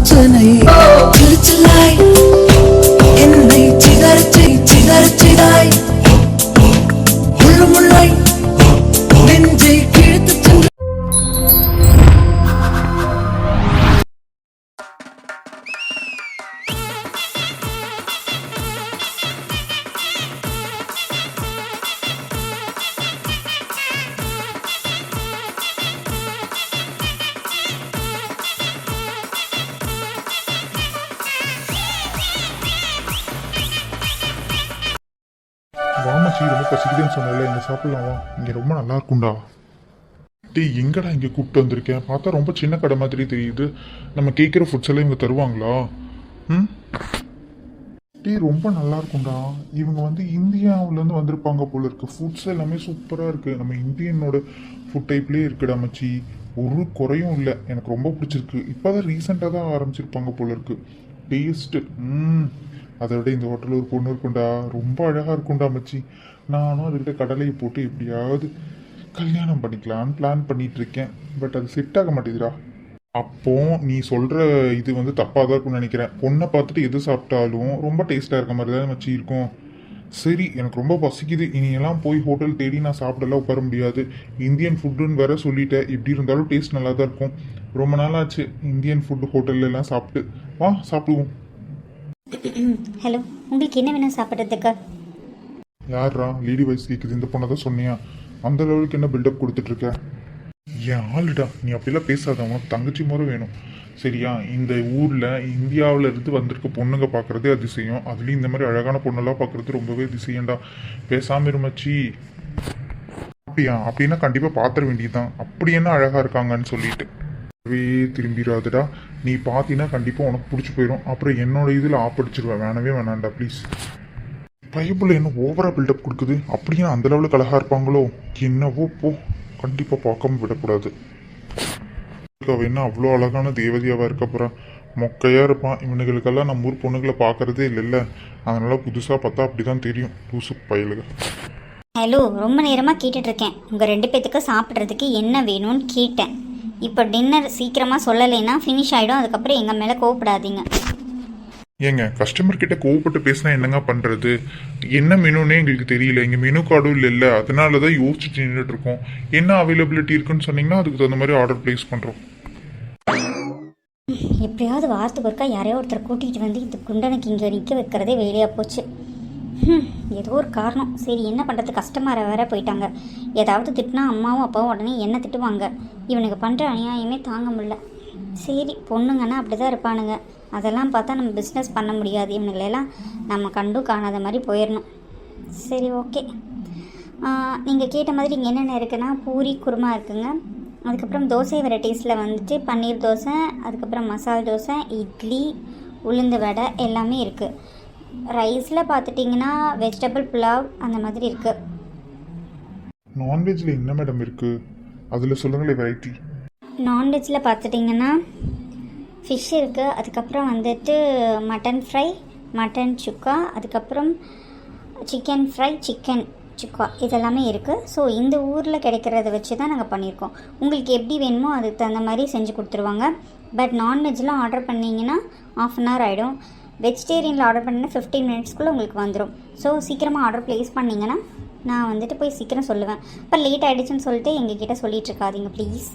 பிரச்சனை சிரிச்சலாய் என்னை சிதறச்சிதாய் முள்ளாய் நெஞ்சை கிழித்து சென்று வாமச்சி ரொம்ப பசிக்குதுன்னு சொன்னால இங்கே சாப்பிடலாமா? இங்கே ரொம்ப நல்லா இருக்கும்டா. டீ எங்கடா இங்கே கூப்பிட்டு வந்திருக்கேன்? பார்த்தா ரொம்ப சின்ன கடை மாதிரி தெரியுது. நம்ம கேட்குற ஃபுட்ஸ் எல்லாம் இவங்க தருவாங்களா? டீ ரொம்ப நல்லா இருக்கும்டா. இவங்க வந்து இந்தியாவிலேருந்து வந்திருப்பாங்க போல இருக்கு. ஃபுட்ஸ் எல்லாமே சூப்பராக இருக்குது. நம்ம இந்தியனோட ஃபுட் டைப்லேயே இருக்குடா மச்சி. ஒரு குறையும் இல்லை. எனக்கு ரொம்ப பிடிச்சிருக்கு. இப்போ தான் ரீசெண்டாக தான் ஆரம்பிச்சிருப்பாங்க போல இருக்கு. டேஸ்ட்டு அதை விட இந்த ஹோட்டலில் ஒரு பொண்ணு இருக்குண்டா, ரொம்ப அழகாக இருக்குண்டா மச்சி. நானும் அதுக்கிட்ட கடலையை போட்டு எப்படியாவது கல்யாணம் பண்ணிக்கலான்னு பிளான் பண்ணிட்டு இருக்கேன். பட் அது செட் ஆக மாட்டேதுடா. அப்போ நீ சொல்கிற இது வந்து தப்பாக தான் இருக்கும்னு நினைக்கிறேன். பொண்ணை பார்த்துட்டு எது சாப்பிட்டாலும் ரொம்ப டேஸ்ட்டாக இருக்க மாதிரி தான் மச்சி இருக்கும். சரி, எனக்கு ரொம்ப பசிக்குது. இனியெல்லாம் போய் ஹோட்டல் தேடி நான் சாப்பிடலாம் உட்கார முடியாது. இந்தியன் ஃபுட்டுன்னு வேற சொல்லிட்டேன். எப்படி இருந்தாலும் டேஸ்ட் நல்லா தான் இருக்கும். ரொம்ப நாள் ஆச்சு இந்தியன் ஃபுட்டு ஹோட்டல்லாம் சாப்பிட்டு. வா சாப்பிடுவோம். ஹலோ, உங்களுக்கு என்ன வேணும் சாப்பிட்றதுக்கு? யாரா லேடி வைஸ் கேட்குது? இந்த பொண்ணை தான் சொன்னியா? அந்த லெவலுக்கு என்ன பில்டப் கொடுத்துட்ருக்க? ஏன் ஆளுடா, நீ அப்படிலாம் பேசாத. உனக்கு தங்கச்சி முறை வேணும் சரியா? இந்த ஊரில் இந்தியாவில் இருந்து வந்திருக்க பொண்ணுங்க பார்க்குறதே அதிசயம். அதுலேயும் இந்த மாதிரி அழகான பொண்ணெல்லாம் பார்க்குறது ரொம்பவே அதிசயம்டா. பேசாமல் இருமச்சி. அப்படியா? அப்படின்னா கண்டிப்பாக பார்த்துட வேண்டியதுதான். அப்படி என்ன அழகாக இருக்காங்கன்னு சொல்லிட்டு திரும்பிடாதுடா. நீ பார்த்தீங்கன்னா கண்டிப்பாக உனக்கு பிடிச்சி போயிடும். அப்புறம் என்னோட இதில் ஆப்படிச்சிருவேன். வேணவே வேணாண்டா ப்ளீஸ். பைபிள் என்ன ஓவரா பில்டப் கொடுக்குது? அப்படியே அந்த லெவலுக்கு அழகாக இருப்பாங்களோ என்னவோ. போ, கண்டிப்பாக பார்க்காம விடக்கூடாது. அவள் என்ன அவ்வளோ அழகான தேவதையாவாக இருக்க போகிறான்? மொக்கையாக இருப்பான். இவனுங்களுக்கெல்லாம் நம்ம ஊர் பொண்ணுங்களை பார்க்குறதே இல்லைல்ல. அதனால புதுசாக பார்த்தா அப்படி தான் தெரியும். லூசு பயலுக. ஹலோ, ரொம்ப நேரமாக கேட்டுட்ருக்கேன். உங்கள் 2 பேத்துக்கு சாப்பிட்றதுக்கு என்ன வேணும்னு கேட்டேன். இப்போ டின்னர் சீக்கிரமாக சொல்லலைன்னா ஃபினிஷ் ஆகிடும். அதுக்கப்புறம் எங்கள் மேலே கோவப்படாதீங்க. ஏங்க, கஸ்டமர் கிட்ட கோவப்பட்டு பேசினா என்னங்க பண்ணுறது? என்ன மெனுன்னே எங்களுக்கு தெரியல. இங்கே மெனு கார்டும் இல்லை. அதனால தான் யோசிச்சுட்டு நின்றுட்டு இருக்கோம். என்ன அவைலபிலிட்டி இருக்குன்னு சொன்னீங்கன்னா அதுக்கு தகுந்த மாதிரி ஆர்டர் ப்ளேஸ் பண்ணுறோம். எப்படியாவது வாரத்துக்கு ஒருக்கா யாரையோ ஒருத்தர் கூட்டிகிட்டு வந்து இந்த குண்டனுக்கு இங்கே நிற்க வைக்கிறதே வேலையாக போச்சு. ஏதோ ஒரு காரணம். சரி, என்ன பண்ணுறது? கஸ்டமரை வேற போயிட்டாங்க. ஏதாவது திட்டினா அம்மாவும் அப்பாவும் உடனே என்ன திட்டுவாங்க. இவனுக்கு பண்ணுற அநியாயமே தாங்க முடியல. சரி, பொண்ணுங்கன்னா அப்படி தான் இருப்பானுங்க. அதெல்லாம் பார்த்தா நம்ம பிஸ்னஸ் பண்ண முடியாது. இவனுங்களெல்லாம் நம்ம கண்டும் காணாத மாதிரி போயிடணும். சரி, ஓகே. நீங்கள் கேட்ட மாதிரி இங்கே என்னென்ன இருக்குன்னா, பூரி குருமா இருக்குங்க. அதுக்கப்புறம் தோசை வெரைட்டிஸில் வந்துட்டு பன்னீர் தோசை, அதுக்கப்புறம் மசால் தோசை, இட்லி, உளுந்து வடை எல்லாமே இருக்குது. ரைஸில் பார்த்துட்டிங்கன்னா வெஜிடபிள் புலாவ் அந்த மாதிரி இருக்குது. நான்வெஜ்ல என்ன மேடம் இருக்குது? அதில் சொல்லுங்களேன் வெரைட்டி. நான்வெஜ்ஜில் பார்த்துட்டிங்கன்னா ஃபிஷ் இருக்குது. அதுக்கப்புறம் வந்துட்டு மட்டன் ஃப்ரை, மட்டன் சுக்கா, அதுக்கப்புறம் சிக்கன் ஃப்ரை, சிக்கன் சுக்கா இதெல்லாமே இருக்குது. ஸோ இந்த ஊரில் கிடைக்கிறத வச்சு தான் நாங்கள் பண்ணியிருக்கோம். உங்களுக்கு எப்படி வேணுமோ அதுக்கு தகுந்த மாதிரி செஞ்சு கொடுத்துருவாங்க. பட் நான்வெஜ்லாம் ஆர்டர் பண்ணிங்கன்னா 1/2 hour ஆகிடும். வெஜிடேரியனில் ஆர்டர் பண்ணிங்கன்னா 15 minutesக்குள்ளே உங்களுக்கு வந்துடும். ஸோ சீக்கிரமாக ஆர்டர் ப்ளேஸ் பண்ணிங்கன்னா நான் வந்துட்டு போய் சீக்கிரம் சொல்லுவேன். இப்போ லேட் ஆகிடுச்சுன்னு சொல்லிட்டு எங்ககிட்ட சொல்லிட்டு இருக்காதீங்க ப்ளீஸ்.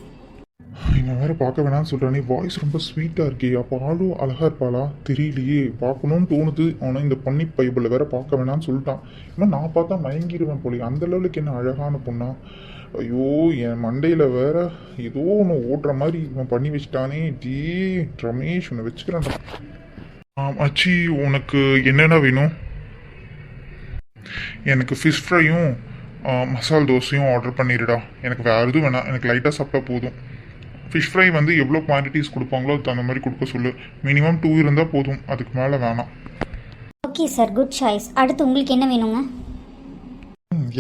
இவன் வேறு பார்க்க வேணாம்னு சொல்கிறானே. வாய்ஸ் ரொம்ப ஸ்வீட்டாக இருக்கே. அப்போ ஆளும் அழகாக இருப்பாளா தெரியலையே. பார்க்கணுன்னு தோணுது. ஆனால் இந்த பண்ணி பைபிளில் வேறு பார்க்க வேணாம்னு சொல்லிட்டான். இன்னும் நான் பார்த்தா மயங்கிடுவேன் போலி. அந்த லெவலுக்கு என்ன அழகான பொண்ணா? ஐயோ, என் மண்டையில் வேற ஏதோ ஒன்று ஓடுற மாதிரி இவன் பண்ணி வச்சுட்டானே. டே ரமேஷ், உன்னை வச்சுக்கிறான்டா. அச்சி, உனக்கு என்னென்ன வேணும்? எனக்கு ஃபிஷ் ஃப்ரையும் மசால் தோசையும் ஆர்டர் பண்ணிடுடா. எனக்கு வேறு எதுவும் வேணாம். எனக்கு லைட்டாக சாப்பிட்டா போதும். ஃபிஷ் ஃப்ரை வந்து எவ்வளோ குவான்டிட்டிஸ் கொடுப்பாங்களோ அதுக்கு தகுந்த மாதிரி கொடுக்க சொல்லு. மினிமம் 2 இருந்தால் போதும். அதுக்கு மேலே வேணாம். Okay sir, good choice. அடுத்து உங்களுக்கு என்ன வேணுங்க?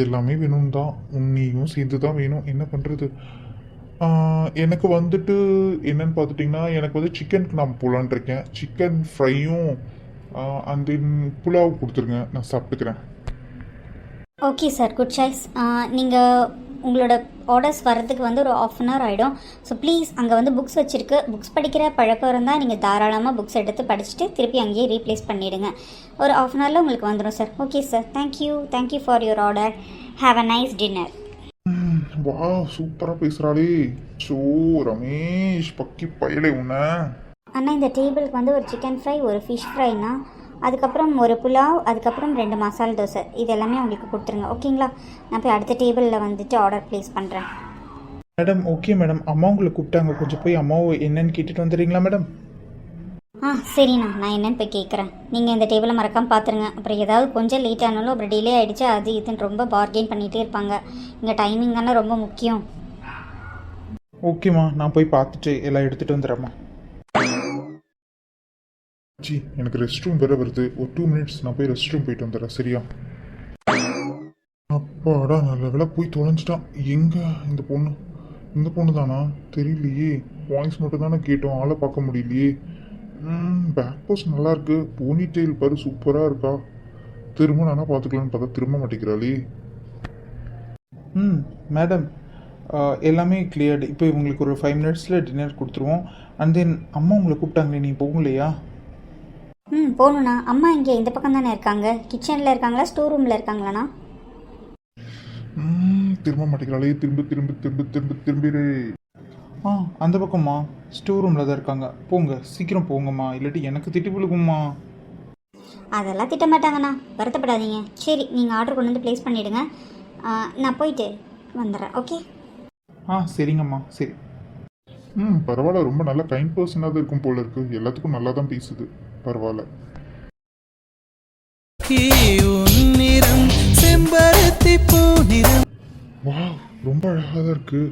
எல்லாமே வேணும் தான். உன்னையும் சேர்ந்து தான் வேணும். என்ன பண்ணுறது? எனக்கு வந்துட்டு என்னன்னு பார்த்துட்டிங்கன்னா, எனக்கு வந்து சிக்கனுக்கு நான் போகலான் இருக்கேன். சிக்கன் ஃப்ரையும் அண்ட் தென் புலாவ் கொடுத்துருங்க. நான் சாப்பிட்டுக்கிறேன். Okay sir, good choice. நீங்கள் உங்களோட ஆர்டர்ஸ் வரதுக்கு வந்து ஒரு ஆஃப் அன் ஹவர் ஆகிடும். ஸோ ப்ளீஸ் அங்கே வந்து புக்ஸ் வச்சுருக்கு, புக்ஸ் படிக்கிற பழக்கம் இருந்தால் நீங்கள் தாராளமாக புக்ஸ் எடுத்து படிச்சுட்டு திருப்பி அங்கேயே ரீப்ளேஸ் பண்ணிவிடுங்க. ஒரு ஆஃப் அன் ஹவரில் உங்களுக்கு வந்துடும் sir. Okay sir, thank you for your order. Have a nice dinner. வா சூப்பராக பேசுகிறாளே. ஸோ ரமேஷ் பக்கி பயலே உன்ன. அண்ணா இந்த டேபிளுக்கு வந்து ஒரு சிக்கன் ஃப்ரை, ஒரு ஃபிஷ் ஃப்ரைனா, அதுக்கப்புறம் ஒரு புலாவ், அதுக்கப்புறம் 2 மசால் தோசை, இது எல்லாமே உங்களுக்கு கொடுத்துருங்க. ஓகேங்களா? நான் போய் அடுத்த டேபிளில் வந்துட்டு ஆர்டர் ப்ளேஸ் பண்ணுறேன். மேடம் ஓகே மேடம், அம்மா உங்களை கூப்பிட்டாங்க, கொஞ்சம் போய் அம்மாவை என்னன்னு கேட்டுட்டு வந்துடுறீங்களா மேடம்? சரிண்ணா, நான் என்னன்னு போய் கேட்குறேன். நீங்கள் இந்த டேபிளை மறக்காமல் பார்த்துருங்க. அப்புறம் ஏதாவது கொஞ்சம் லேட் ஆனாலும் அப்புறம் டிலே ஆகிடுச்சு அது இதுன்னு ரொம்ப பார்கெயின் பண்ணிகிட்டே இருப்பாங்க. இங்கே டைமிங் தானே ரொம்ப முக்கியம். ஓகேம்மா, நான் போய் பார்த்துட்டு எல்லாம் எடுத்துகிட்டு வந்துடுறேம்மா. ஜி எனக்கு ரெஸ்ட் ரூம் வேற வருது, ஒரு 2 மினிட்ஸ் நான் போய் ரெஸ்ட் ரூம் போயிட்டு வந்துடுறேன். சரியா? அப்பாடா நல்ல வேலை போய் தொலைஞ்சிட்டான். எங்க இந்த பொண்ணு தானா தெரியலையே. வாய்ஸ் மட்டும் தானே கேட்டோம், ஆளை பார்க்க முடியலையே. பேக் போஸ் நல்லா இருக்கு, போனி டெயில் பாரு சூப்பராக இருக்கா. திரும்ப நானா பார்த்துக்கலான்னு பார்த்தா திரும்ப மாட்டேங்கிறாளே. மேடம் எல்லாமே கிளியர்டு. இப்போ உங்களுக்கு ஒரு 5 மினிட்ஸில் டின்னர் கொடுத்துருவோம். அண்ட் தென் அம்மா உங்களை கூப்பிட்டாங்களே, நீ போகலையா? போகணுண்ணா. அம்மா இங்கே இந்த பக்கம் தானே இருக்காங்க. கிச்சனில் இருக்காங்களா, ஸ்டோர் ரூமில் இருக்காங்களாண்ணா? திரும்ப மாட்டேங்கிறாளே. திரும்பிடு. அந்த பக்கம்மா ஸ்டோர் ரூமில் தான் இருக்காங்க. போங்க, சீக்கிரம் போங்கம்மா, இல்லாட்டி எனக்கு திட்டு விழுகும்மா. அதெல்லாம் திட்ட மாட்டாங்கண்ணா, வருத்தப்படாதீங்க. சரி, நீங்கள் ஆர்டர் கொண்டு வந்து ப்ளேஸ் பண்ணிவிடுங்க, நான் போயிட்டு வந்துடுறேன். ஓகே? சரிங்கம்மா, சரி. பரவாயில்ல, ரொம்ப நல்ல கைண்ட் பர்சனாக தான் இருக்கும் போல இருக்கு. எல்லாத்துக்கும் நல்லா தான் பேசுது. பரவாயில்ல. வா ரொம்ப அழகாக தான் இருக்கு.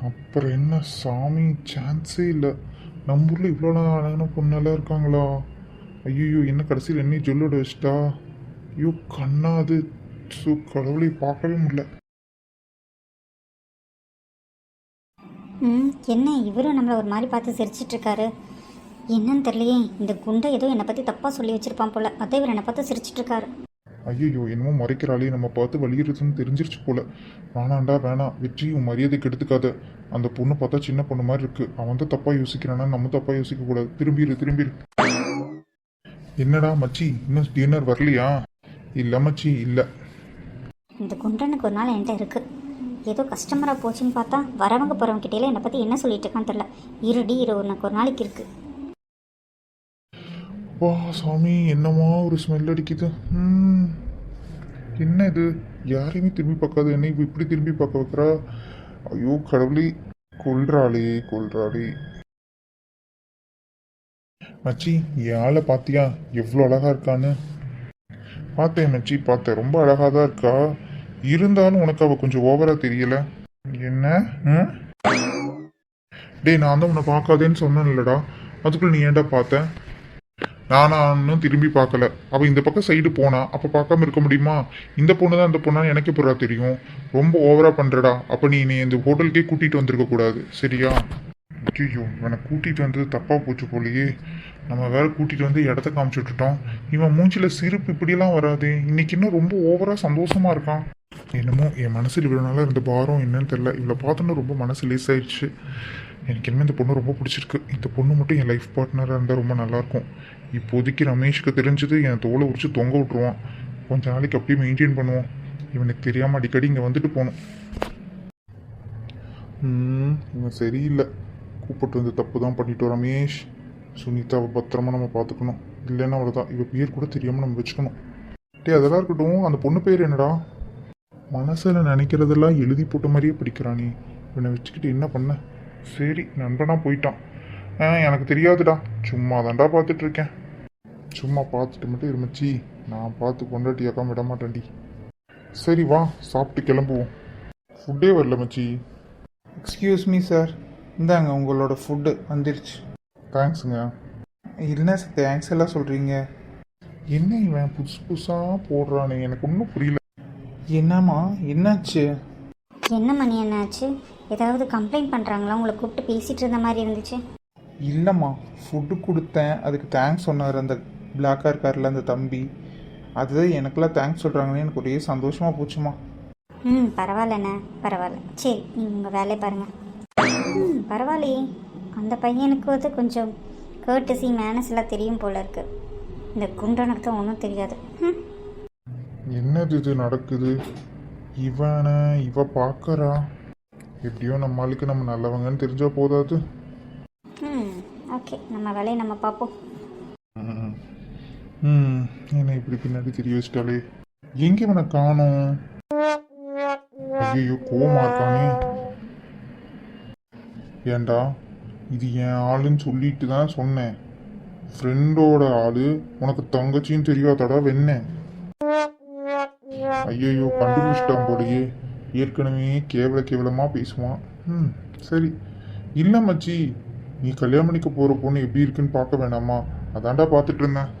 அப்புறம் என்ன சாமி, சான்ஸே இல்லை. நம்ம ஊரில் இவ்வளோ அழகான பொண்ணெல்லாம் இருக்காங்களா? ஐயோ, என்ன கடைசியில் என்ன ஜொல்லோட வச்சிட்டா? ஐயோ கண்ணாது. கடவுளை பார்க்கவே முடியல. என்ன இவரும் நம்மளை ஒரு மாதிரி பார்த்து சிரிச்சிட்ருக்காரு, என்னன்னு தெரியலையே. இந்த குண்டை ஏதோ என்னை பற்றி தப்பாக சொல்லி வச்சுருப்பான் போல், அதே இவர் என்னை பார்த்து சிரிச்சிட்ருக்காரு. ஐயோ என்னமோ மறைக்கிறாளே, நம்ம பார்த்து வலியுறுத்துன்னு தெரிஞ்சிருச்சு போல. வேணாம் வெற்றி, உன் மரியாதை கெடுத்துக்காத. அந்த பொண்ணு பார்த்தா சின்ன பொண்ணு மாதிரி இருக்கு. அவன் தான் தப்பாக யோசிக்கிறானா, நம்ம தப்பாக யோசிக்கக்கூடாது. திரும்பிடு. என்னடா மச்சி, இன்னும் டின்னர் வரலையா? இல்லை மச்சி, இல்லை. இந்த குண்டனுக்கு ஒரு நாள் என்கிட்ட இருக்குது. ஏதோ கஸ்டமராக போச்சுன்னு பார்த்தா வரவங்க போகிறவங்க கிட்டே என்னை பற்றி என்ன சொல்லிட்டு இருக்கான்னு தெரில. இரு உனக்கு ஒரு நாளைக்கு இருக்குது. வா சாமி, என்னமா ஒரு ஸ்மெல் அடிக்குது. என்ன இது? யாரையுமே திரும்பி பார்க்காது, என்னை இப்படி திரும்பி பார்க்க வைக்கிறா. ஐயோ கடவுளே, கொல்றாளே. மச்சி, என் ஆளை பார்த்தியா எவ்வளோ அழகா இருக்கான்னு? பார்த்தேன் மச்சி, பார்த்தேன். ரொம்ப அழகாக தான் இருக்கா. இருந்தாலும் உனக்கு அவள் கொஞ்சம் ஓவரா தெரியல. என்ன? டேய், நான் தான் உன்னை பார்க்காதேன்னு சொன்னேன் இல்லடா, அதுக்குள்ள நீ ஏன்டா பார்த்த? நானும் திரும்பி பார்க்கல. அவள் இந்த பக்கம் சைடு போனா, அப்போ பார்க்காம இருக்க முடியுமா? இந்த பொண்ணு தான் இந்த பொண்ணான்னு எனக்கு புறா தெரியும். ரொம்ப ஓவரா பண்றடா. அப்போ நீ இந்த ஹோட்டலுக்கே கூட்டிட்டு வந்திருக்க கூடாது. சரியா? ஐயோ, இவனை கூட்டிட்டு வந்தது தப்பா போச்சு போலையே. நம்ம வேற கூட்டிட்டு வந்து இடத்த காமிச்சு விட்டுட்டோம். இவன் மூஞ்சில சிரிப்பு இப்படியெல்லாம் வராது. இன்னைக்கு இன்னும் ரொம்ப ஓவரா சந்தோஷமா இருக்கான். என்னமோ என் மனசில் இவ்வளோ நாளாக இருந்த பாரம் என்னன்னு தெரில. இவ்வளோ பார்த்தோன்னா ரொம்ப மனசு லேஸ் ஆயிடுச்சு. எனக்கு என்ன இந்த பொண்ணு ரொம்ப பிடிச்சிருக்கு. இந்த பொண்ணு மட்டும் என் லைஃப் பார்ட்னராக இருந்தால் ரொம்ப நல்லாயிருக்கும். இப்போதைக்கு ரமேஷ்க்கு தெரிஞ்சது என் தோலை உரிச்சு தொங்க விட்டுருவான். கொஞ்ச நாளைக்கு அப்படியே மெயின்டைன் பண்ணுவோம். இவனுக்கு தெரியாமல் அடிக்கடி இங்கே வந்துட்டு போகணும். இவன் சரியில்லை. கூப்பிட்டு வந்து தப்பு தான் பண்ணிட்டோம் ரமேஷ். சுனிதாவை பத்திரமா நம்ம பார்த்துக்கணும். இல்லைன்னா அவ்வளோதான். இவ பேர் கூட தெரியாமல் நம்ம வச்சுக்கணும். அதெல்லாம் இருக்கட்டும், அந்த பொண்ணு பேர் என்னடா? மனசில் நினைக்கிறதெல்லாம் எழுதி போட்ட மாதிரியே படிக்கிறானே. இவனை வச்சுக்கிட்டு என்ன பண்ண? சரி, நண்பனா போயிட்டான். எனக்கு தெரியாதுடா, சும்மா தான்டா பார்த்துட்டு இருக்கேன். சும்மா பார்த்துட்டு மட்டும் இருந்துச்சு. நான் பார்த்து கொண்டாட்டியாக்கா விட மாட்டேன்டி. சரி வா, சாப்பிட்டு கிளம்புவோம். ஃபுட்டே வரல மச்சி. எக்ஸ்கியூஸ் மீ சார், இந்தாங்க உங்களோட ஃபுட்டு வந்துருச்சு. தேங்க்ஸுங்க. என்ன சார் தேங்க்ஸ் எல்லாம் சொல்கிறீங்க? என்ன இவன் புதுசு புதுசாக போடுறானே, எனக்கு ஒன்றும் புரியல. என்னம்மா என்னாச்சு? என்ன மணி என்னாச்சு? ஏதாவது கம்ப்ளைண்ட் பண்ணுறாங்களா? உங்களை கூப்பிட்டு பேசிகிட்டு இருந்த மாதிரி இருந்துச்சு. இல்லைம்மா, ஃபுட்டு கொடுத்தேன், அதுக்கு தேங்க்ஸ் சொன்னார் அந்த பிளாக்காக இருக்கார்ல அந்த தம்பி. அதுதான் எனக்கெல்லாம் தேங்க்ஸ் சொல்கிறாங்கன்னு எனக்கு ஒரே சந்தோஷமாக போச்சுமா. பரவாயில்லண்ணே பரவாயில்ல. சரி நீங்கள் உங்கள் வேலையை பாருங்கள். பரவாயில்லையே, அந்த பையனுக்கு வந்து கொஞ்சம் கேர்டசி மேனஸ் எல்லாம் தெரியும் போல இருக்கு. இந்த குண்டனுக்கு தான் ஒன்றும் தெரியாது. என்னது இது நடக்குது? இவ பார்க்கறா. எப்படியோ நம்மளுக்கு நம்ம நல்லவங்கன்னு தெரிஞ்சா போதாது. ஓகே, நம்ம வேலையை நம்ம பார்ப்போம். என்ன இப்படி பின்னாடி தெரிய வச்சிட்டாலே. எங்கே இவனை காணோம்? ஐயோ, கோவமா இருக்கானே. ஏண்டா, இது என் ஆளுன்னு சொல்லிட்டு தான் சொன்னேன். ஃப்ரெண்டோட ஆளு, உனக்கு தங்கச்சின்னு தெரியாதடா வெண்ண. ஐயோ, கண்டுபிடிச்சிட்டான் போலயே. ஏற்கனவே கேவலமா பேசுவான். சரி. இல்லை மச்சி, நீ கல்யாணம் பண்ணிக்க போகிற பொண்ணு எப்படி இருக்குன்னு பார்க்க வேணாமா? அதான்டா பார்த்துட்டு இருந்தேன்.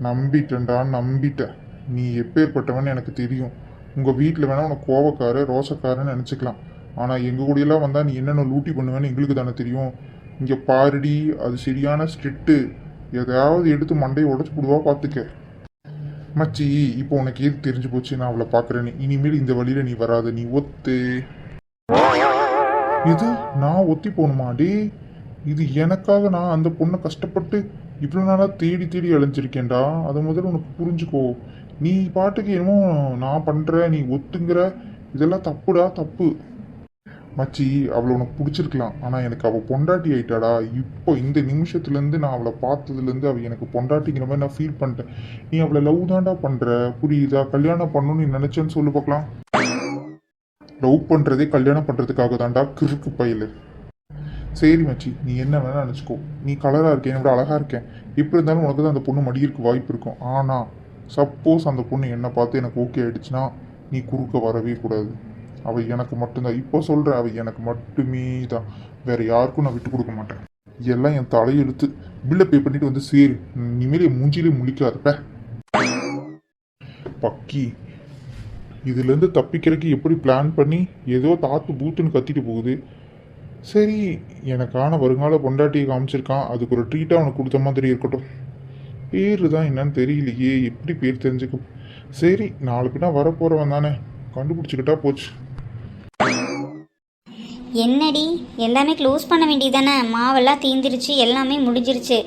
நம்பிட்டேன்டா, நம்பிட்டேன். நீ எப்பேற்பட்டவன்னு எனக்கு தெரியும். உங்கள் வீட்டில் வேணால் உனக்கு கோவக்கார ரோசக்காரன்னு நினச்சிக்கலாம். ஆனால் எங்கள் கூடயெல்லாம் வந்தால் நீ என்னென்ன லூட்டி பண்ணுவேன்னு எங்களுக்கு தானே தெரியும். இங்கே பாருடி, அது சரியான ஸ்ட்ரிக்ட்டு. எதையாவது எடுத்து மண்டையை உடச்சி போடுவா பார்த்துக்க. மச்சி, இப்போ உனக்கு எது தெரிஞ்சு போச்சு நான் அவளை பார்க்குறேன்னு. இனிமேல் இந்த வழியில் நீ வராது. நீ ஒத்து. இது நான் ஒத்தி போகணுமா? டே, இது எனக்காக நான் அந்த பொண்ணை கஷ்டப்பட்டு இவ்வளோ நாளாக தேடி தேடி அலைஞ்சிருக்கேன்டா. அதை முதல்ல உனக்கு புரிஞ்சுக்கோ. நீ பாட்டுக்கு என்னமோ நான் பண்ணுற, நீ ஒத்துங்கிற, இதெல்லாம் தப்புடா, தப்பு. மச்சி, அவளை உனக்கு பிடிச்சிருக்கலாம். ஆனால் எனக்கு அவள் பொண்டாட்டி ஆயிட்டாடா. இப்போ இந்த நிமிஷத்துலேருந்து நான் அவளை பார்த்ததுலேருந்து அவள் எனக்கு பொண்டாட்டிங்கிற மாதிரி நான் ஃபீல் பண்ணிட்டேன். நீ அவளை லவ் தாண்டா பண்ணுற, புரியுதா? கல்யாணம் பண்ணணும்னு நீ நினச்சேன்னு சொல்லு பார்க்கலாம். லவ் பண்ணுறதே கல்யாணம் பண்ணுறதுக்காக தாண்டா, கிறுக்கு பையல். சரி மச்சி, நீ என்ன வேணா நினச்சிக்கோ. நீ கலராக இருக்கேன், என்னோட அழகாக இருக்கேன். எப்படி இருந்தாலும் உனக்கு தான் அந்த பொண்ணு மடியிருக்கு வாய்ப்பு இருக்கும். ஆனால் சப்போஸ் அந்த பொண்ணு என்னை பார்த்து எனக்கு ஓகே ஆகிடுச்சுன்னா நீ குறுக்க வரவே கூடாது. அவள் எனக்கு மட்டும்தான். இப்போ சொல்கிறேன், அவள் எனக்கு மட்டுமே தான். வேறு யாருக்கும் நான் விட்டு கொடுக்க மாட்டேன். எல்லாம் என் தலையெழுத்து. பில்லை பே பண்ணிட்டு வந்து சேரு. இனிமேல் என் மூஞ்சிலே முழிக்காதப்ப பக்கி. இதுலேருந்து தப்பிக்கிறதுக்கு எப்படி பிளான் பண்ணி ஏதோ தாத்து பூத்துன்னு கத்திட்டு போகுது. சரி, எனக்கான வருங்கால பொண்டாட்டியை காமிச்சிருக்கான். அதுக்கு ஒரு ட்ரீட்டாக அவனுக்கு கொடுத்த மாதிரி இருக்கட்டும். பேர் தான் என்னன்னு தெரியலையே, எப்படி பேர் தெரிஞ்சுக்கும். சரி, நாலு பின்னா வரப்போகிறவன் தானே, கண்டுபிடிச்சிக்கிட்டா போச்சு. என்னடி, எல்லாமே க்ளோஸ் பண்ண வேண்டியதானே? மாவெல்லாம் தீந்துருச்சு, எல்லாமே முடிஞ்சிருச்சு.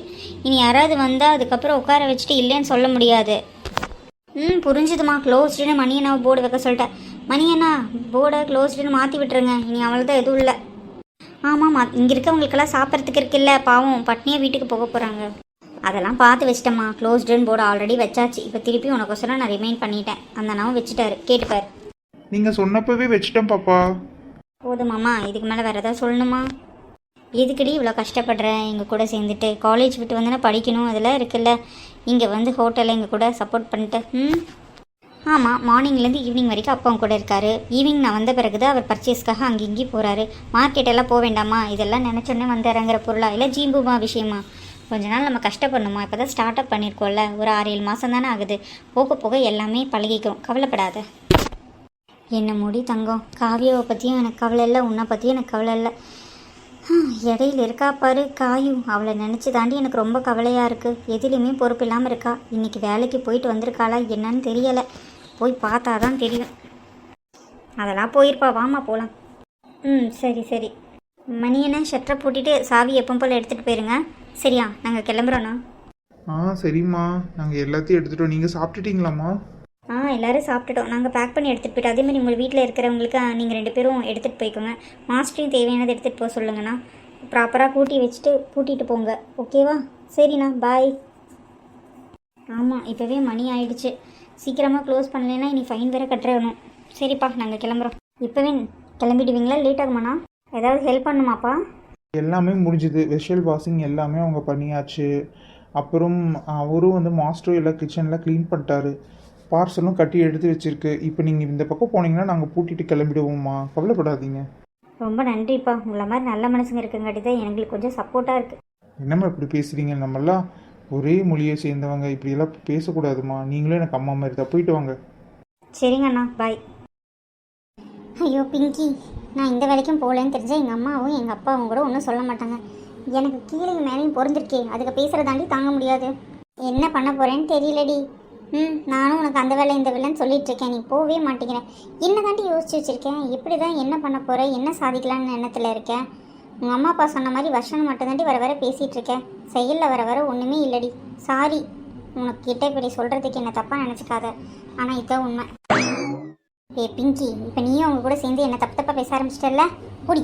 இனி யாராவது வந்தால் அதுக்கப்புறம் உட்கார வச்சுட்டு இல்லைன்னு சொல்ல முடியாது. புரிஞ்சுதுமா. க்ளோஸ்டுன்னு மணியண்ணாவை போர்டு வைக்க சொல்லிட்டேன். மணியண்ணா, போர்டை க்ளோஸ்டுன்னு மாற்றி விட்டுருங்க. இனி அவ்வளோதான், எதுவும் இல்லை. ஆமாம், இங்கே இருக்கவங்களுக்கெல்லாம் சாப்பிட்றதுக்கு இருக்குல்ல, பாவம் பட்னியாக வீட்டுக்கு போக போகிறாங்க. அதெல்லாம் பார்த்து வச்சிட்டேம்மா. க்ளோஸ்டுன்னு போர்டு ஆல்ரெடி வச்சாச்சு. இப்போ திருப்பி உனக்கொசரம் நான் ரிமைண்ட் பண்ணிட்டேன். அந்த அண்ணாவும் வச்சுட்டாரு, கேட்டுப்பார். நீங்கள் சொன்னப்பவே வச்சுட்டேன் பாப்பா. போதுமாம்மா, இதுக்கு மேலே வேறு ஏதாவது சொல்லணுமா? எதுக்கடி இவ்வளோ கஷ்டப்படுற எங்கள் கூட சேர்ந்துட்டு? காலேஜ் விட்டு வந்தோன்னா படிக்கணும், அதெல்லாம் இருக்குல்ல. இங்கே வந்து ஹோட்டலில் எங்கள் கூட சப்போர்ட் பண்ணிட்டு. ஆமாம், மார்னிங்லேருந்து ஈவினிங் வரைக்கும் அப்பா கூட இருக்காரு. ஈவினிங் நான் வந்த பிறகு தான் அவர் பர்ச்சேஸ்க்காக அங்கே இங்கேயும் போகிறாரு. மார்க்கெட்டெல்லாம் போக வேண்டாமா? இதெல்லாம் நினச்சோன்னே வந்து இறங்குற பொருளா இல்லை ஜீம்புமா விஷயமா? கொஞ்ச நாள் நம்ம கஷ்டப்படணுமா? இப்போ தான் ஸ்டார்ட் அப் பண்ணியிருக்கோம்ல, ஒரு 6-7 மாதம் தானே ஆகுது. போக போக எல்லாமே பழகிக்கும், கவலைப்படாத. என்ன முடி தங்கம், காவியாவை பற்றியும் எனக்கு கவலை இல்லை, உன்னை பற்றியும் எனக்கு கவலை இல்லை. இடையில இருக்கா பாரு காயும், அவளை நினச்சி தாண்டி எனக்கு ரொம்ப கவலையாக இருக்குது. எதுலேயுமே பொறுப்பு இல்லாமல் இருக்கா. இன்றைக்கி வேலைக்கு போயிட்டு வந்திருக்காளா என்னன்னு தெரியலை. போய் பார்த்தா தான் தெரியும். அதெல்லாம் போயிருப்பா, வாமா போகலாம். சரி சரி. மணியனை ஷட்டரை பூட்டிட்டு சாவி எப்போ போல் எடுத்துகிட்டு போயிருங்க. சரியா? நாங்கள் கிளம்புறோண்ணா. சரிம்மா, நாங்கள் எல்லாத்தையும் எடுத்துட்டோம். நீங்கள் சாப்பிட்டுட்டீங்களாம்மா? எல்லோரும் சாப்பிட்டுட்டோம். நாங்கள் பேக் பண்ணி எடுத்துகிட்டு போய்ட்டோம். அதேமாதிரி உங்கள் வீட்டில் இருக்கிறவங்களுக்கு நீங்கள் 2 பேரும் எடுத்துகிட்டு போய்க்கோங்க. மாஸ்டரையும் தேவையானது எடுத்துகிட்டு போக சொல்லுங்கண்ணா. ப்ராப்பராக கூட்டி வச்சுட்டு கூட்டிகிட்டு போங்க, ஓகேவா? சரிண்ணா, பாய். ஆமாம், இப்போவே மணி ஆயிடுச்சு. சீக்கிரமாக க்ளோஸ் பண்ணலைன்னா இனி ஃபைன் வேறு கட்டுறணும். சரிப்பா, நாங்கள் கிளம்புறோம். இப்போவே கிளம்பிடுவீங்களா? லேட் ஆகுமாண்ணா? ஏதாவது ஹெல்ப் பண்ணுமாப்பா? எல்லாமே முடிஞ்சுது. வெஷல் வாஷிங் எல்லாமே அவங்க பண்ணியாச்சு. அப்புறம் அவரும் வந்து மாஸ்டரும் எல்லாம் கிச்சன்லாம் க்ளீன் பண்ணிட்டாரு. பார்சலும் கட்டி எடுத்து வச்சுருக்கு. இப்போ நீங்கள் இந்த பக்கம் போனீங்கன்னா நாங்கள் பூட்டிட்டு கிளம்பிடுவோம்மா, கவலைப்படாதீங்க. ரொம்ப நன்றிப்பா. உங்களை மாதிரி நல்ல மனசுங்க இருக்குங்காட்டி தான் எங்களுக்கு கொஞ்சம் சப்போர்ட்டாக இருக்குது. என்னம்மா இப்படி பேசுகிறீங்க? நம்மளாம் ஒரே மொழியை சேர்ந்தவங்க, இப்படியெல்லாம் பேசக்கூடாதுமா. நீங்களும் எனக்கு அம்மா மாதிரி தான். போயிட்டு வாங்க. சரிங்க அண்ணா, பாய். ஐயோ பிங்கி, நான் இந்த வேலைக்கும் போகலன்னு தெரிஞ்சால் எங்கள் அம்மாவும் எங்கள் அப்பாவும் கூட ஒன்றும் சொல்ல மாட்டாங்க. எனக்கு கீழே மேலேயும் பொருந்திருக்கே, அதுக்கு பேசுகிறதாண்டி தாங்க முடியாது. என்ன பண்ண போகிறேன்னு தெரியலடி. நானும் உனக்கு அந்த வேலை இந்த வேலைன்னு சொல்லிட்டு இருக்கேன், நீ போகவே மாட்டேங்கிறேன். என்ன தாண்டி யோசிச்சு வச்சிருக்கேன், எப்படி தான் என்ன பண்ண போகிறேன், என்ன சாதிக்கலான்னு எண்ணத்தில் இருக்கேன். உங்கள் அம்மா அப்பா சொன்ன மாதிரி வருஷம் மட்டும் தாண்டி வர வர பேசிகிட்டு இருக்கேன், செயலில் வர வர ஒன்றுமே இல்லடி. சாரி, உனக்கு கிட்ட இப்படி சொல்கிறதுக்கு என்ன தப்பாக நினச்சிக்காத, ஆனால் இதுதான் உண்மை. பிங்கி, இப்போ நீயும் அவங்க கூட சேர்ந்து என்ன தப்பு தப்பாக பேச ஆரம்பிச்சிட்டல, புடி.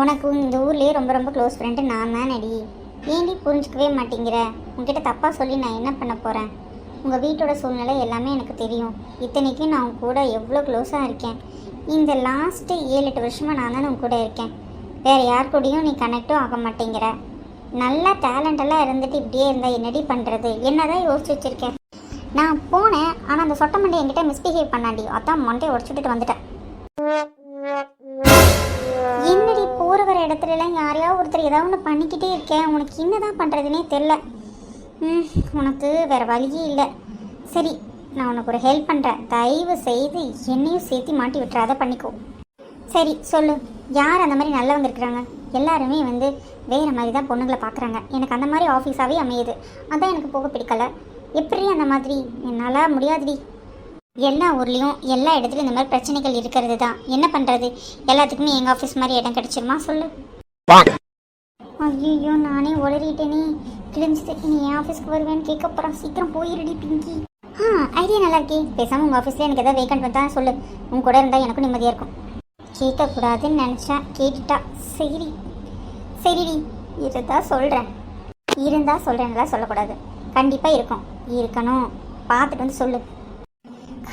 உனக்கு இந்த ஊர்லேயே ரொம்ப ரொம்ப க்ளோஸ் ஃப்ரெண்டு நான் தானடி, ஏண்டி புரிஞ்சிக்கவே மாட்டேங்கிற? உங்ககிட்ட தப்பாக சொல்லி நான் என்ன பண்ண போகிறேன்? உங்கள் வீட்டோட சூழ்நிலை எல்லாமே எனக்கு தெரியும். இத்தனைக்கும் நான் உங்க கூட எவ்வளோ க்ளோஸாக இருக்கேன். இந்த லாஸ்ட்டு 7-8 வருஷமாக நான் தானே உங்க கூட இருக்கேன். வேறு யார் கூடயும் நீ கனெக்டும் ஆக மாட்டேங்கிற. நல்லா டேலண்டெல்லாம் இருந்துட்டு இப்படியே இருந்தால் என்னடி பண்ணுறது? என்ன தான் யோசிச்சு வச்சுருக்கேன். நான் போனேன், ஆனால் அந்த சொட்ட மண்டை என்கிட்ட மிஸ்பிஹேவ் பண்ணாண்டி, அதான் மண்டையை உடச்சுட்டு வந்துட்டேன். என்னடி போகிற வர இடத்துலலாம் யாரையாவது ஒருத்தர் ஏதாவது ஒன்று பண்ணிக்கிட்டே இருக்கேன், உனக்கு என்னதான் பண்ணுறதுனே தெரில. உனக்கு வேறு வழியே இல்லை. சரி, நான் உனக்கு ஒரு ஹெல்ப் பண்ணுறேன், தயவு செய்து என்னையும் சேர்த்து மாட்டி விட்டுறாத, பண்ணிக்கோ. சரி சொல்லு, யார் அந்த மாதிரி நல்லவங்க இருக்கிறாங்க? எல்லாருமே வந்து வேறு மாதிரி தான் பொண்ணுங்களை பார்க்குறாங்க. எனக்கு அந்த மாதிரி ஆஃபீஸாகவே அமையுது, அதான் எனக்கு போக பிடிக்கல. எப்படி அந்த மாதிரி? என்னால் முடியாதுடி. எல்லா ஊர்லேயும் எல்லா இடத்துலையும் இந்த மாதிரி பிரச்சனைகள் இருக்கிறது தான். என்ன பண்ணுறது? எல்லாத்துக்குமே எங்கள் ஆஃபீஸ் மாதிரி இடம் கிடச்சிருமா சொல்லு? ஐயோ, நானே உளறிட்டேனே, கிழிஞ்சிட்டு. நீ என் ஆஃபீஸ்க்கு வருவேன்னு கேட்க போகிறான். சீக்கிரம் போயிடுடி பிங்கி. ஐடியா நல்லா இருக்கே. பேசாமல் உங்கள் ஆஃபீஸில் எனக்கு எதாவது வேக்கண்ட் வந்தால் சொல்லு, உங்க கூட இருந்தால் எனக்கும் நிம்மதியாக இருக்கும். கேட்கக்கூடாதுன்னு நினச்சேன், கேட்டுட்டா. சரிடி, இருந்தால் சொல்கிறேன்லாம் சொல்லக்கூடாது. கண்டிப்பாக இருக்கணும். பார்த்துட்டு வந்து சொல்லு.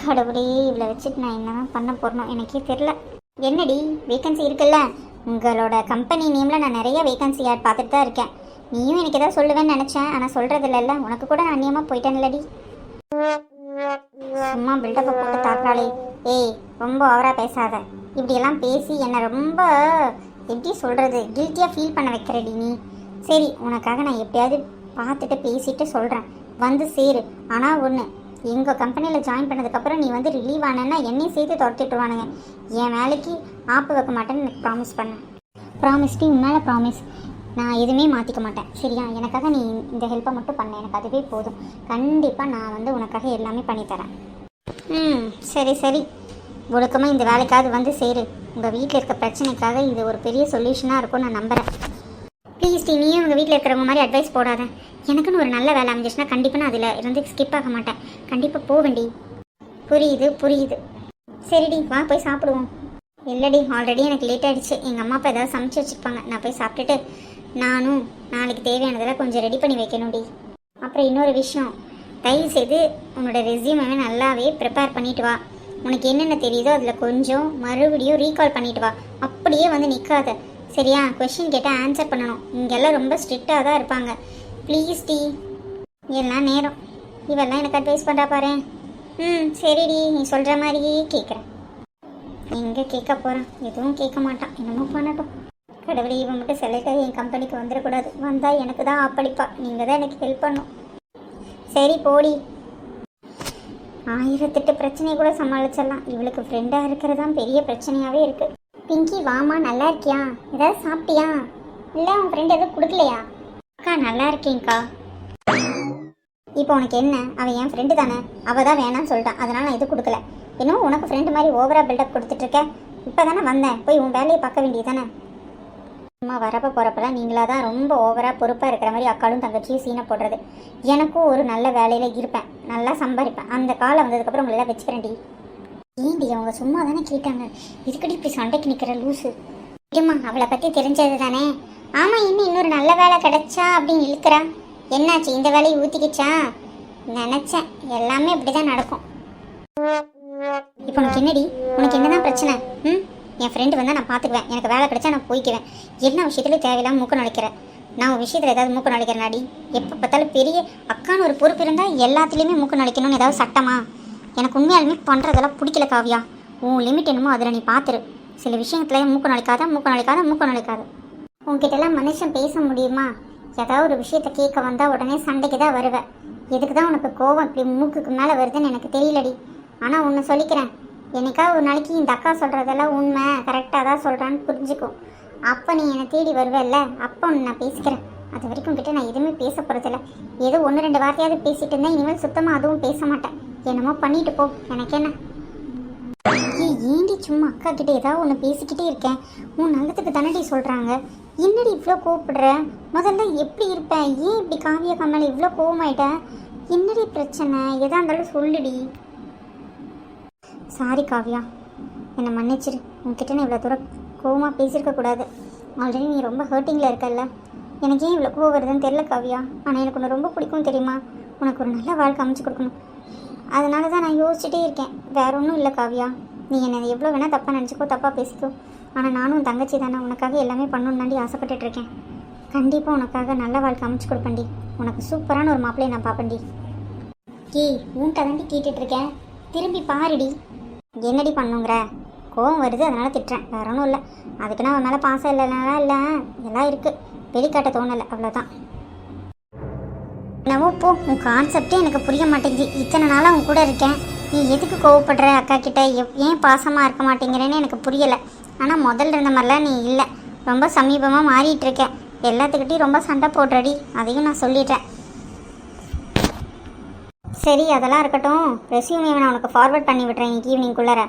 கடவுளே, இவ்வளோ வச்சுட்டு நான் என்ன பண்ண போகிறோம் எனக்கே தெரில. என்னடி வேக்கன்சி இருக்குல்ல? உங்களோட கம்பெனி நேமில் நான் நிறைய வேக்கன்சி ஆட் பார்த்துட்டு தான் இருக்கேன். நீயும் எனக்கு எதாவது சொல்லுவேன்னு நினச்சேன், ஆனால் சொல்கிறது இல்லைல்ல. உனக்கு கூட நான் அந்நியமாக போயிட்டேன்லடி. சும்மா பில்டப்பை போட்டு தாக்குறாளே. ஏய், ரொம்ப ஓவராக பேசாத. இப்படியெல்லாம் பேசி என்னை ரொம்ப எப்படி சொல்கிறது, கில்ட்டியாக ஃபீல் பண்ண வைக்கிறடி நீ. சரி, உனக்காக நான் எப்படியாவது பார்த்துட்டு பேசிட்டு சொல்கிறேன், வந்து சேரு. ஆனால் ஒன்று, எங்கள் கம்பெனியில் ஜாயின் பண்ணதுக்கப்புறம் நீ வந்து ரிலீவ் ஆனேன்னா என்னையும் சேர்த்து துரத்திட்டுருவானுங்க. என் வேலைக்கு ஆப்பு வைக்க மாட்டேன்னு எனக்கு ப்ராமிஸ் பண்ணேன். ப்ராமிஸ்டி, உன்னால் ப்ராமிஸ். நான் எதுவுமே மாற்றிக்க மாட்டேன், சரியா? எனக்காக நீ இந்த ஹெல்ப்பை மட்டும் பண்ண, எனக்கு அதுவே போதும். கண்டிப்பாக நான் வந்து உனக்காக எல்லாமே பண்ணித்தரேன். சரி, ஒழுக்கமாக இந்த வேலைக்காவது வந்து சேரு. உங்கள் வீட்டில் இருக்க பிரச்சனைக்காக இது ஒரு பெரிய சொல்யூஷனாக இருக்கும்னு நான் நம்புகிறேன். ப்ளீஸ் டி, நீயும் உங்கள் வீட்டில் இருக்கிறவங்க மாதிரி அட்வைஸ் போடாத. எனக்குன்னு ஒரு நல்ல வேலை அமைஞ்சிச்சுன்னா கண்டிப்பாக நான் அதில் இருந்து ஸ்கிப் ஆக மாட்டேன். கண்டிப்பாக போவேண்டி. புரியுது. சரிடி, வா போய் சாப்பிடுவோம். இல்லைடி, ஆல்ரெடி எனக்கு லேட் ஆகிடுச்சு. எங்கள் அம்மா அப்பா ஏதாவது சமைச்சு வச்சுருப்பாங்க. நான் போய் சாப்பிட்டுட்டு நானும் நாளைக்கு தேவையானதெல்லாம் கொஞ்சம் ரெடி பண்ணி வைக்கணும்டி. அப்புறம் இன்னொரு விஷயம், தயவு செய்து உன்னோட ரெஸ்யூமே நல்லாவே ப்ரிப்பேர் பண்ணிட்டு வா. உனக்கு என்னென்ன தெரியுதோ அதில் கொஞ்சம் மறுபடியும் ரீகால் பண்ணிட்டு வா. அப்படியே வந்து நிற்காத, சரியா? கொஷின் கேட்டால் ஆன்சர் பண்ணணும். இங்கெல்லாம் ரொம்ப ஸ்ட்ரிக்டாக தான் இருப்பாங்க. ப்ளீஸ் டி. எல்லாம் நேரம் இவெல்லாம் எனக்கு அட்வைஸ் பண்ணுறா பாரு. சரிடி, நீ சொல்கிற மாதிரியே கேட்குறேன். எங்கே கேட்க போகிறான்? எதுவும் கேட்க மாட்டான், என்னமோ பண்ணட்டும். கடவுளே, இவன் மட்டும் செலக்டாக என் கம்பெனிக்கு வந்துடக்கூடாது. வந்தால் எனக்கு தான் ஆப்படிப்பா. நீங்கள் தான் எனக்கு ஹெல்ப் பண்ணும். சரி போடி. 1008 பிரச்சனையை கூட சமாளிச்சிடலாம். இவளுக்கு ஃப்ரெண்டாக இருக்கிறது தான் பெரிய பிரச்சனையாகவே இருக்குது. பிங்கி, வாமா, நல்லா இருக்கியா? ஏதாவது சாப்பிட்டியா? இல்லை உன் ஃப்ரெண்ட் எதுவும் கொடுக்கலையா? அக்கா நல்லா இருக்கேங்க்கா. இப்போ உனக்கு என்ன? அவள் என் ஃப்ரெண்டு தானே, அவள் தான் வேணான்னு சொல்லிட்டான், அதனால் நான் எதுவும் கொடுக்கல. இன்னும் உனக்கு ஃப்ரெண்டு மாதிரி ஓவராக பில்டப் கொடுத்துட்ருக்க. இப்போ தானே வந்தேன், போய் உன் வேலையை பார்க்க வேண்டியது தானே. அம்மா வரப்போ போகிறப்பெல்லாம் நீங்களாக தான் ரொம்ப ஓவராக பொறுப்பாக இருக்கிற மாதிரி அக்காலும் தங்கச்சியும் சீனை போடுறது. எனக்கும் ஒரு நல்ல வேலையில் இருப்பேன், நல்லா சம்பாதிப்பேன். அந்த காலம் வந்ததுக்கப்புறம் உங்களெல்லாம் வச்சுக்கிறேன்டி. ஏன்டி, அவங்க சும்மா தானே கேட்டாங்க, இதுக்கடி இப்படி சண்டைக்கு நிற்கிற லூஸு? இல்லைம்மா, அவளை பற்றி தெரிஞ்சது தானே. ஆமாம், இன்னொரு நல்ல வேலை கிடைச்சா அப்படின்னு இழுக்கிறா. என்னாச்சு, இந்த வேலையை ஊற்றிக்கிச்சா? நினச்சேன், எல்லாமே இப்படி தான் நடக்கும். இப்போ உனக்கு என்னடி, உனக்கு என்னதான் பிரச்சனை? என் ஃப்ரெண்டு வந்தால் நான் பார்த்துக்குவேன், எனக்கு வேலை கிடைச்சா நான் போய்க்குவேன். எல்லா விஷயத்துலையும் தேவையில்லாமல் மூக்க நுழைக்கிறேன். நான் ஒரு விஷயத்தில் ஏதாவது மூக்க நுழைக்கிறேனாடி? எப்போ பார்த்தாலும் பெரிய அக்கான்னு ஒரு பொறுப்பு இருந்தால் எல்லாத்துலேயுமே மூக்க நுழைக்கணும்னு ஏதாவது சட்டமா? எனக்கு உண்மையாலுமே பண்ணுறதெல்லாம் பிடிக்கல காவியா. உன் லிமிட் என்னமோ அதில் நீ பார்த்துரு. சில விஷயத்துல மூக்க நுழைக்காத. உங்ககிட்டலாம் மனுஷன் பேச முடியுமா? ஏதாவது ஒரு விஷயத்த கேட்க வந்தால் உடனே சண்டைக்கு தான் வருவேன். எதுக்கு தான் உனக்கு கோவம் இப்படி மூக்குக்கு மேலே வருதுன்னு எனக்கு தெரியலடி. ஆனால் ஒன்று சொல்லிக்கிறேன், என்னைக்காவது ஒரு நாளைக்கு இந்த அக்கா சொல்கிறதெல்லாம் உண்மை கரெக்டாக தான் சொல்கிறான்னு புரிஞ்சுக்கும். அப்போ நீ என்னை தேடி வருவேல்ல, அப்போ நான் பேசிக்கிறேன். அது வரைக்கும் கிட்ட நான் எதுவுமே பேச போகிறதில்ல. ஏதோ 1-2 வார்த்தையாவது பேசிட்டு இருந்தேன். இனிமேல் சுத்தமாக அதுவும் பேச மாட்டேன். என்னமோ பண்ணிட்டு போ, எனக்கு என்ன. ஏண்டி சும்மா அக்கா கிட்ட ஏதாவது ஒன்று பேசிக்கிட்டே இருக்கேன். உன் நல்லதுக்கு தானடி சொல்கிறாங்க. என்னடி இவ்வளோ கோவப்படுற? முதல்ல எப்படி இருப்பேன்? ஏன் இப்படி காவியா கம்மல் இவ்வளோ கோவமாயிட்டேன்? என்னடி பிரச்சனை? எதா இருந்தாலும் சொல்லுடி. சாரி காவியா, என்னை மன்னிச்சிரு. உன்கிட்ட நான் இவ்வளோ தூரம் கோவமாக பேசியிருக்கக்கூடாது. ஆல்ரெடி நீ ரொம்ப ஹர்ட்டிங்கில் இருக்கல்ல. எனக்கு ஏன் இவ்வளோ கோவம் வருதுன்னு தெரில காவியா. ஆனால் எனக்கு உன்னை ரொம்ப பிடிக்கும் தெரியுமா. உனக்கு ஒரு நல்ல வாழ்க்கை அமைச்சு கொடுக்கணும். அதனால தான் நான் யோசிச்சுட்டே இருக்கேன். வேற ஒன்றும் இல்லை காவியா. நீ என்னை எவ்வளோ வேணால் தப்பாக நினச்சிக்கோ, தப்பாக பேசிக்கோ. ஆனால் நானும் தங்கச்சி தானே, உனக்காக எல்லாமே பண்ணணுன்னாண்டி ஆசைப்பட்டுட்ருக்கேன். கண்டிப்பாக உனக்காக நல்ல வாழ்க்கை அமைச்சு கொடுப்பேன்டி. உனக்கு சூப்பரான ஒரு மாப்பிள்ளையை நான் பார்ப்பேன்டி. ஏய், உன்கிட்ட தாண்டி கேட்டுட்ருக்கேன், திரும்பி பாருடி. என்னடி பண்ணுங்கிற? கோவம் வருது, அதனால் திட்டுறேன், வேற ஒன்றும் இல்லை. அதுக்குன்னா அவன் மேலே பாசம் இல்லைனால இல்லை, எல்லாம் இருக்குது, வெளிக்காட்ட தோணலை, அவ்வளோதான். என்னவோ போ, உன் கான்செப்டே எனக்கு புரிய மாட்டேங்குது. இத்தனை நாளாக உன் கூட இருக்கேன், நீ எதுக்கு கோவப்படுற? அக்கா கிட்ட ஏன் பாசமாக இருக்க மாட்டேங்கிறேன்னு எனக்கு புரியலை. ஆனால் முதல்ல இருந்த மாதிரிலாம் நீ இல்லை, ரொம்ப சமீபமாக மாறிட்டு இருக்க. எல்லாத்துக்கிட்டையும் ரொம்ப சண்டை போடுறடி, அதையும் நான் சொல்லிடுறேன். சரி, அதெல்லாம் இருக்கட்டும். ரெஸ்யூமே நான் உனக்கு ஃபார்வர்ட் பண்ணி விட்றேன் இன்னைக்கு ஈவினிங்குள்ளார.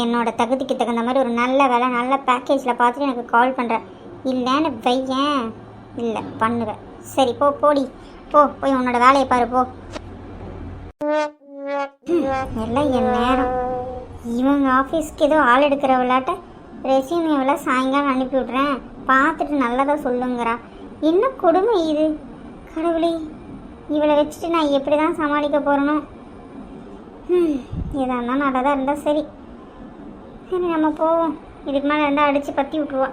என்னோட தகுதிக்கு தகுந்த மாதிரி ஒரு நல்ல வேலை, நல்ல பேக்கேஜில் பார்த்துட்டு எனக்கு கால் பண்ணுறேன். இல்லைன்னு வையேன், இல்லை பண்ணுவேன். சரி போ, போடி போ, போய் உன்னோட வேலையை பாரு போ. எல்லாம் என் நேரம். இவங்க ஆஃபீஸ்க்கு ஏதோ ஆள் எடுக்கிற விளையாட்ட ரெஸ்யூமேவெல்லாம் சாயங்காலம் அனுப்பி விட்றேன், பார்த்துட்டு நல்லதாக சொல்லுங்கிறா. என்ன கொடுமை இது கடவுளே. இவளை வச்சுட்டு நான் எப்படி தான் சமாளிக்க போகிறேனோ. எதாக இருந்தால் நல்லதாக இருந்தால் சரி. சரி நம்ம போவோம். இதுக்கு மேலே இருந்தால் அடித்து பற்றி விட்ருவா.